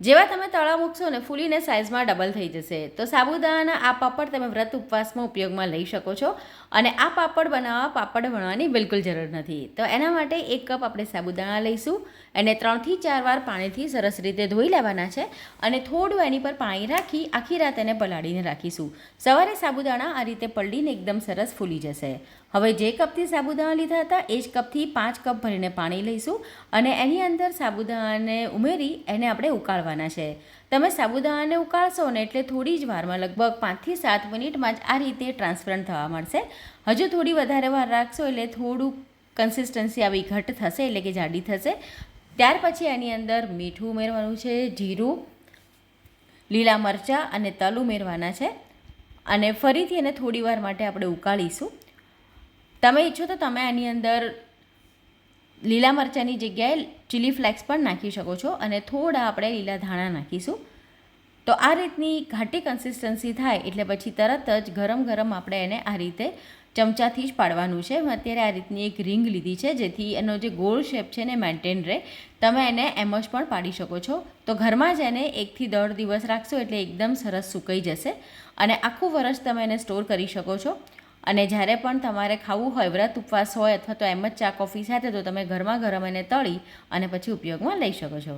જેવા તમે તળા મૂકશો ને ફૂલીને સાઇઝમાં ડબલ થઈ જશે. તો સાબુદાણાના આ પાપડ તમે વ્રત ઉપવાસમાં ઉપયોગમાં લઈ શકો છો. અને આ પાપડ બનાવવાની બિલકુલ જરૂર નથી. તો એના માટે 1 કપ આપણે સાબુદાણા લઈશું. એને 3 થી 4 વાર પાણીથી સરસ રીતે ધોઈ લેવાના છે. અને થોડું એની પર પાણી રાખી આખી રાત એને પલાળીને રાખીશું. સવારે સાબુદાણા આ રીતે પલળીને એકદમ સરસ ફૂલી જશે. હવે જે કપથી સાબુદાણા લીધા હતા એ જ કપથી 5 કપ ભરીને પાણી લઈશું. અને એની અંદર સાબુદાણાને ઉમેરી એને આપણે ઉકાળવાના છે. તમે સાબુદાણાને ઉકાળશો ને એટલે થોડી જ વારમાં લગભગ 5 થી 7 મિનિટમાં જ આ રીતે ટ્રાન્સપરન્ટ થવા મળશે. હજુ થોડી વધારે વાર રાખશો એટલે થોડું કન્સિસ્ટન્સી આવી ઘટ થશે, એટલે કે જાડી થશે. ત્યાર પછી એની અંદર મીઠું ઉમેરવાનું છે, જીરું, લીલા મરચાં અને તલ ઉમેરવાના છે. અને ફરીથી એને થોડી વાર માટે આપણે ઉકાળીશું. તમે ઈચ્છો તો તમે આની અંદર લીલા મરચાંની જગ્યાએ ચીલી ફ્લેક્સ પણ નાખી શકો છો. અને થોડા આપણે લીલા ધાણા નાખીશું. તો આ રીતની ઘાટી કન્સિસ્ટન્સી થાય એટલે પછી તરત જ ગરમ ગરમ આપણે એને આ રીતે ચમચાથી જ પાડવાનું છે. મેં અત્યારે આ રીતની એક રિંગ લીધી છે જેથી એનો જે ગોળ શેપ છે ને મેન્ટેન રહે. તમે એને એમ જ પણ પાડી શકો છો. તો ઘરમાં જ એને 1 થી 1.5 દિવસ રાખશો એટલે એકદમ સરસ સુકાઈ જશે. અને આખું વર્ષ તમે એને સ્ટોર કરી શકો છો. અને જ્યારે પણ તમારે ખાવું હોય, વ્રત ઉપવાસ હોય અથવા તો એમ જ ચા કોફી સાથે, તો તમે ગરમા ગરમ એને તળી અને પછી ઉપયોગમાં લઈ શકો છો.